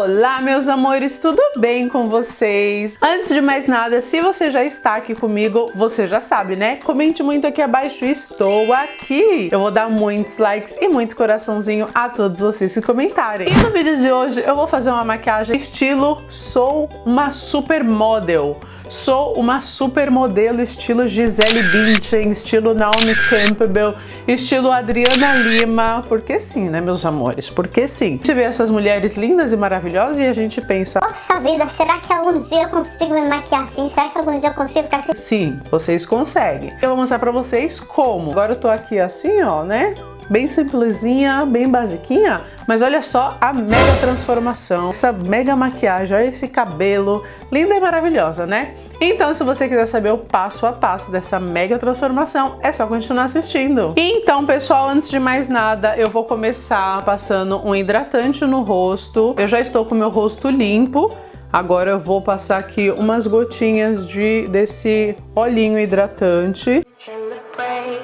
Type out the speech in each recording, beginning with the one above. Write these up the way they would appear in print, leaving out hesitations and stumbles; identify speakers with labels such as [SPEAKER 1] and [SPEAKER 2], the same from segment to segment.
[SPEAKER 1] Olá, meus amores, tudo bem com vocês? Antes de mais nada, se você já está aqui comigo, você já sabe, né? Comente muito aqui abaixo, estou aqui! Eu vou dar muitos likes e muito coraçãozinho a todos vocês que comentarem. E no vídeo de hoje eu vou fazer uma maquiagem estilo sou uma supermodel. Sou uma supermodelo estilo Gisele Bündchen, estilo Naomi Campbell, estilo Adriana Lima, porque sim, né, meus amores? Porque sim. A gente vê essas mulheres lindas e maravilhosas e a gente pensa:
[SPEAKER 2] poxa vida, será que algum dia eu consigo me maquiar assim? Será que algum dia eu consigo ficar assim?
[SPEAKER 1] Sim, vocês conseguem. Eu vou mostrar pra vocês como. Agora eu tô aqui assim, ó, né? Bem simplesinha, bem basiquinha, mas olha só a mega transformação, essa mega maquiagem, olha esse cabelo, linda e maravilhosa, né? Então, se você quiser saber o passo a passo dessa mega transformação, é só continuar assistindo. E então, pessoal, antes de mais nada, eu vou começar passando um hidratante no rosto. Eu já estou com o meu rosto limpo. Agora eu vou passar aqui umas gotinhas desse olhinho hidratante.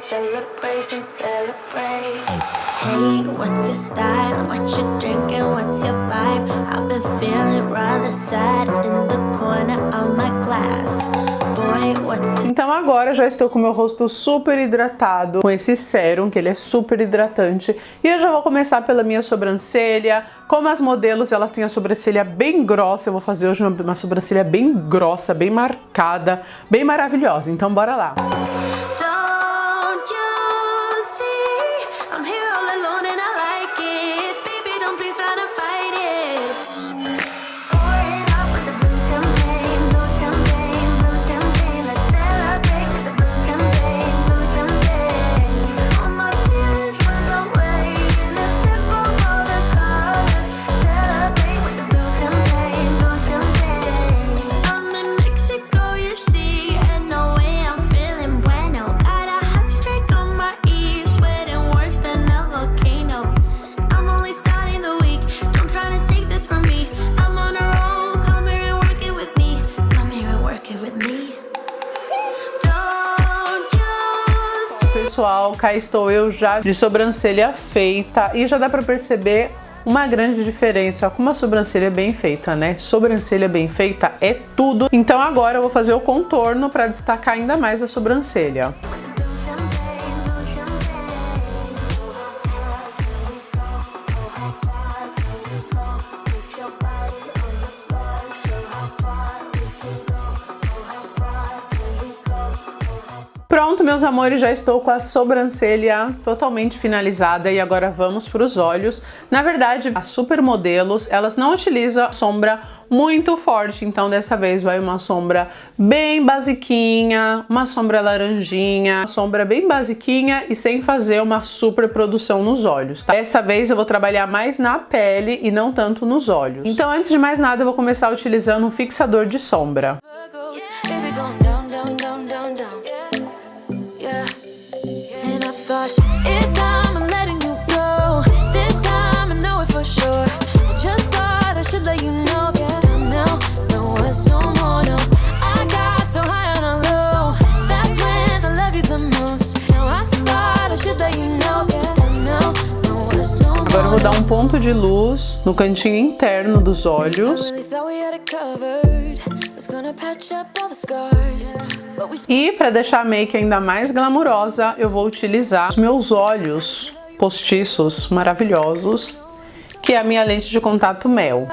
[SPEAKER 3] Celebration, celebrate. Hey, what's your style? What you drinking? What's your vibe? I've been feeling rather sad in the corner of my glass. Boy, what's your...
[SPEAKER 1] Então agora eu já estou com o meu rosto super hidratado com esse sérum, que ele é super hidratante. E eu já vou começar pela minha sobrancelha. Como as modelos, elas têm a sobrancelha bem grossa, eu vou fazer hoje uma sobrancelha bem grossa, bem marcada, bem maravilhosa. Então bora lá. Pessoal, cá estou eu já de sobrancelha feita e já dá pra perceber uma grande diferença com uma sobrancelha bem feita, né? Sobrancelha bem feita é tudo. Então agora eu vou fazer o contorno para destacar ainda mais a sobrancelha. Pronto, meus amores, já estou com a sobrancelha totalmente finalizada e agora vamos para os olhos. Na verdade, as supermodelos, elas não utilizam sombra muito forte, então dessa vez vai uma sombra bem basiquinha, uma sombra laranjinha, uma sombra bem basiquinha e sem fazer uma super produção nos olhos, tá? Dessa vez eu vou trabalhar mais na pele e não tanto nos olhos. Então, antes de mais nada, eu vou começar utilizando um fixador de sombra. Agora eu vou dar um ponto de luz no cantinho interno dos olhos. E para deixar a make ainda mais glamurosa, eu vou utilizar os meus olhos postiços maravilhosos, que é a minha lente de contato mel.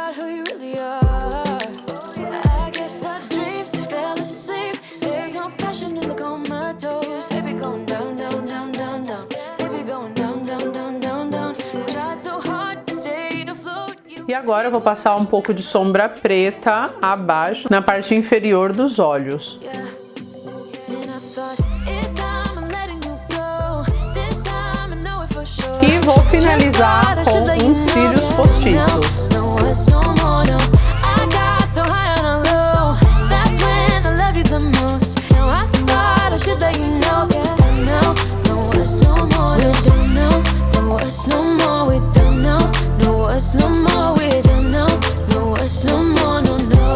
[SPEAKER 1] E agora eu vou passar um pouco de sombra preta abaixo, na parte inferior dos olhos. E vou finalizar com uns cílios postiços.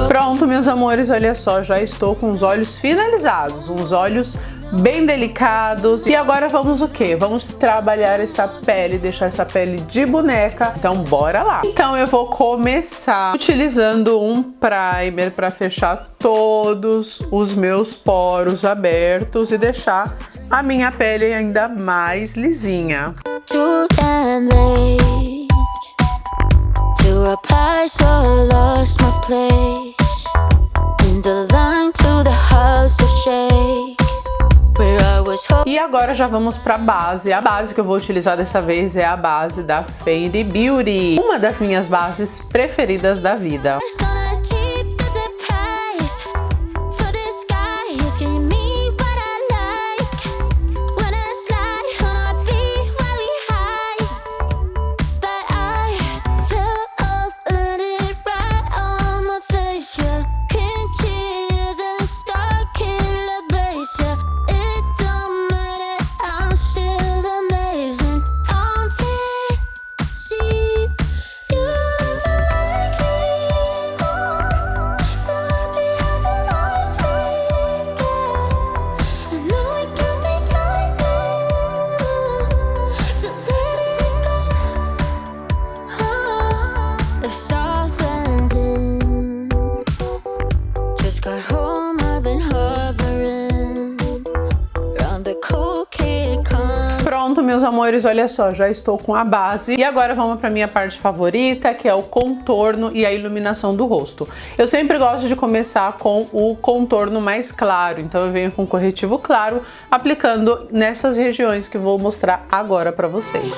[SPEAKER 1] Pronto, meus amores, olha só, já estou com os olhos finalizados, uns olhos bem delicados. E agora vamos o quê? Vamos trabalhar essa pele, deixar essa pele de boneca. Então bora lá! Então eu vou começar utilizando um primer para fechar todos os meus poros abertos e deixar a minha pele ainda mais lisinha.
[SPEAKER 3] To apply, so I lost my place in the line to the house of shake.
[SPEAKER 1] E agora já vamos para a base. A base que eu vou utilizar dessa vez é a base da Fenty Beauty, uma das minhas bases preferidas da vida. Pronto, meus amores, olha só, já estou com a base. E agora vamos para minha parte favorita, que é o contorno e a iluminação do rosto. Eu sempre gosto de começar com o contorno mais claro, então eu venho com corretivo claro, aplicando nessas regiões que eu vou mostrar agora para vocês.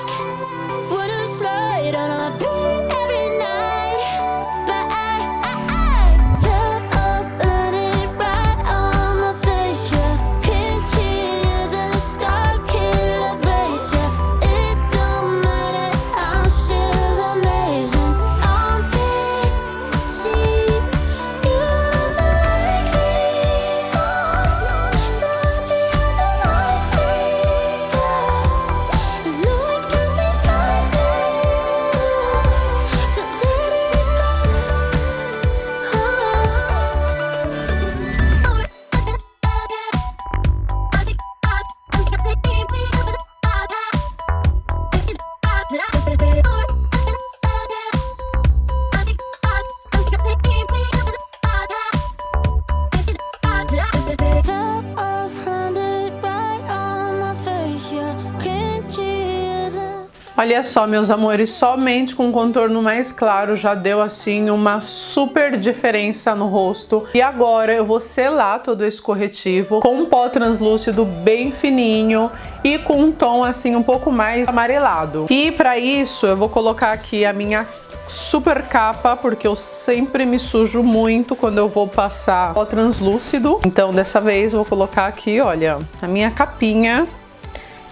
[SPEAKER 1] Olha só, meus amores, somente com um contorno mais claro já deu assim uma super diferença no rosto. E agora eu vou selar todo esse corretivo com um pó translúcido bem fininho e com um tom assim um pouco mais amarelado. E para isso eu vou colocar aqui a minha super capa, porque eu sempre me sujo muito quando eu vou passar pó translúcido. Então dessa vez eu vou colocar aqui, olha, a minha capinha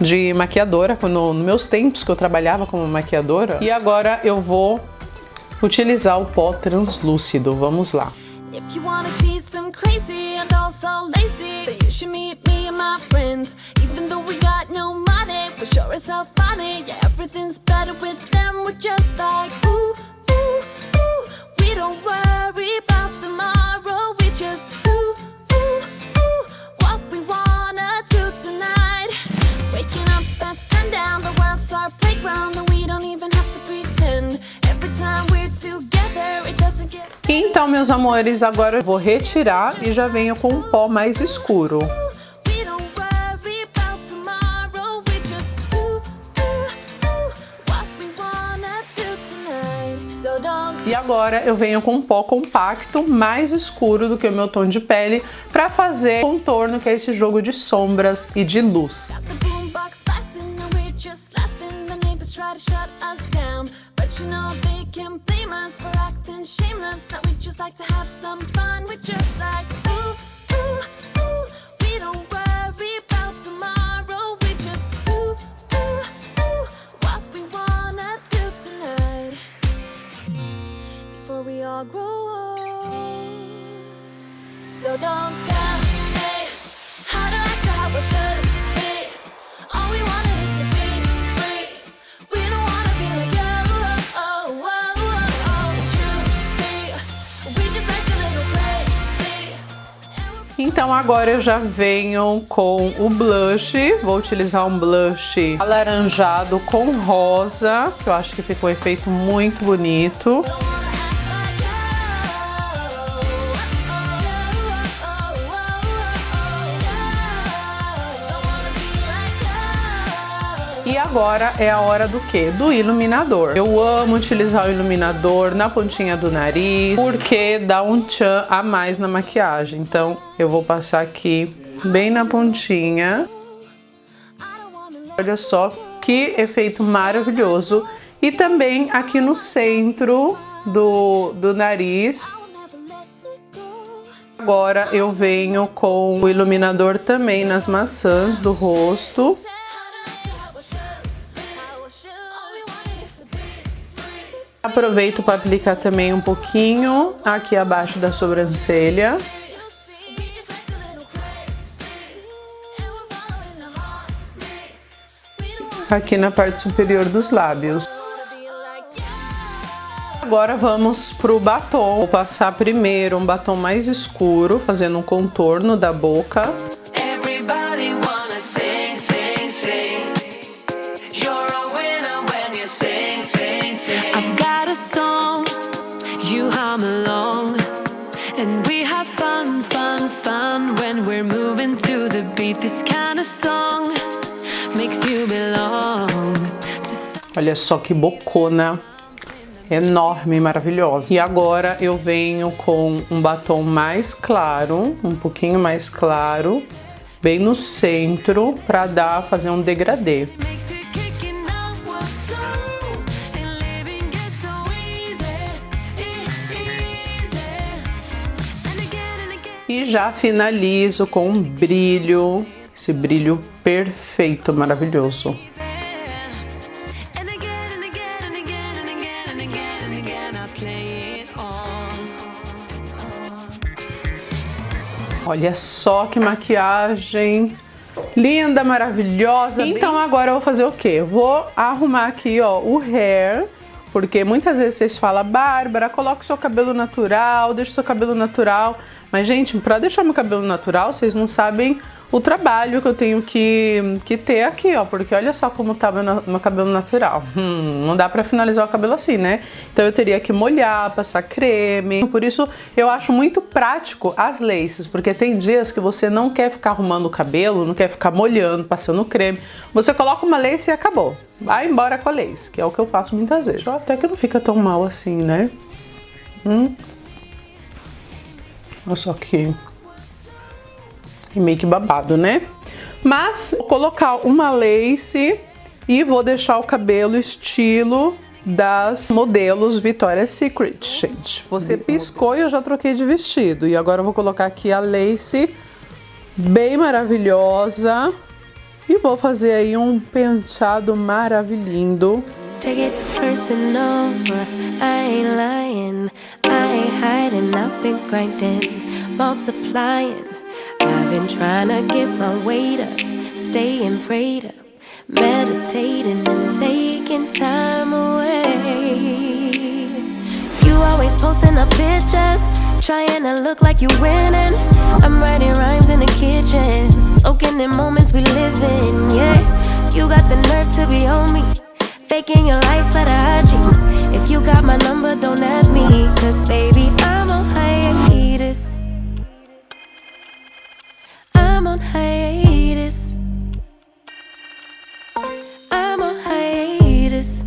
[SPEAKER 1] de maquiadora, nos meus tempos que eu trabalhava como maquiadora. E agora eu vou utilizar o pó translúcido. Vamos lá. If you wanna see some crazy and also lazy, then you should meet me and my friends. Even though we got no money, we sure as hell funny. Yeah, everything's better with them. We're just like ooh, ooh, ooh. We don't worry about tomorrow. We just do ooh, ooh, what we wanna do tonight. Waking up at sundown, the world's our playground, and we don't even have to pretend. Every time we're together, it doesn't get. Então, meus amores, agora eu vou retirar e já venho com um pó mais escuro. E agora eu venho com um pó compacto mais escuro do que o meu tom de pele para fazer contorno, que é esse jogo de sombras e de luz. We all grow old, so don't tell me how to act or how I should be. All we wanted is to be free. We don't wanna be like you. Oh, oh, oh, oh. You see, we just like a little crazy. Então agora eu já venho com o blush. Vou utilizar um blush alaranjado com rosa, que eu acho que ficou um efeito muito bonito. E agora é a hora do quê? Do iluminador. Eu amo utilizar o iluminador na pontinha do nariz, porque dá um tchan a mais na maquiagem. Então eu vou passar aqui bem na pontinha. Olha só que efeito maravilhoso. E também aqui no centro do nariz. Agora eu venho com o iluminador também nas maçãs do rosto. Aproveito para aplicar também um pouquinho aqui abaixo da sobrancelha. Aqui na parte superior dos lábios. Agora vamos pro batom. Vou passar primeiro um batom mais escuro, fazendo um contorno da boca. Olha só que bocona enorme, maravilhosa. E agora eu venho com um batom mais claro, um pouquinho mais claro, bem no centro, para fazer um degradê. E já finalizo com um brilho, esse brilho perfeito, maravilhoso. Olha só que maquiagem linda, maravilhosa. Então agora eu vou fazer o quê? Vou arrumar aqui, ó, o hair, porque muitas vezes vocês falam: Bárbara, coloca o seu cabelo natural, deixa o seu cabelo natural. Mas, gente, pra deixar meu cabelo natural, vocês não sabem o trabalho que eu tenho que ter aqui, ó. Porque olha só como tá meu cabelo natural. Não dá pra finalizar o cabelo assim, né? Então eu teria que molhar, passar creme. Por isso eu acho muito prático as laces, porque tem dias que você não quer ficar arrumando o cabelo, não quer ficar molhando, passando creme. Você coloca uma lace e acabou. Vai embora com a lace, que é o que eu faço muitas vezes. Até que não fica tão mal assim, né? Olha só que meio que babado, né? Mas vou colocar uma lace e vou deixar o cabelo estilo das modelos Victoria's Secret, gente. Você piscou e eu já troquei de vestido. E agora eu vou colocar aqui a lace bem maravilhosa e vou fazer aí um penteado maravilhoso.
[SPEAKER 3] Take it personal, I ain't lying, I ain't hiding, I've been grinding, multiplying. I've been trying to get my weight up, staying prayed up, meditating and taking time away. You always posting up pictures, trying to look like you winning. I'm writing rhymes in the kitchen, soaking in moments we live in, yeah. You got the nerve to be on me, faking your life for the IG. If you got my number, don't add me, cause baby, I'm on hiatus. I'm on hiatus. I'm on hiatus.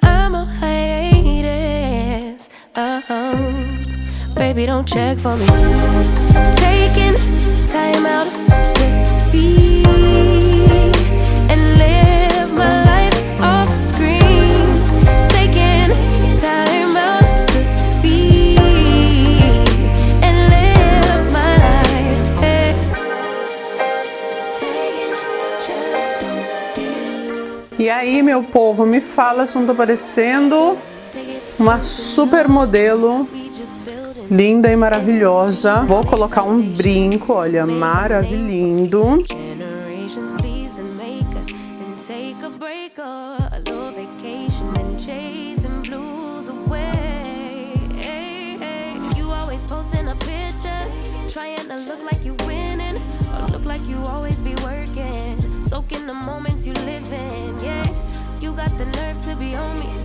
[SPEAKER 3] I'm on hiatus. Baby, don't check for me. Taking time out to be and live my life off screen. Taking time out to be and live my life. Hey. Taking just don't be.
[SPEAKER 1] E aí, meu povo, me fala se não tô parecendo uma super modelo linda e maravilhosa. Vou colocar um brinco, olha, maravilhoso.
[SPEAKER 3] Posting a picture look like you winning, or look like you always be working. Soak in the moments you live in, yeah. You got the nerve to be on me,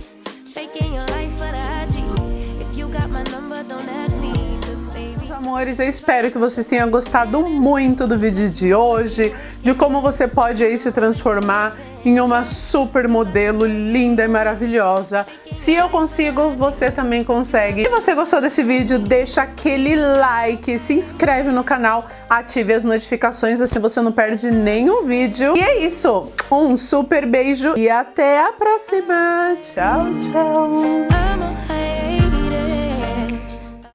[SPEAKER 3] faking your life for the IG. If you got my number, don't add me, 'cause baby.
[SPEAKER 1] Meus amores, eu espero que vocês tenham gostado muito do vídeo de hoje, de como você pode aí se transformar em uma super modelo linda e maravilhosa. Se eu consigo, você também consegue. Se você gostou desse vídeo, deixa aquele like, se inscreve no canal, ative as notificações, assim você não perde nenhum vídeo. E é isso, um super beijo e até a próxima. Tchau, tchau!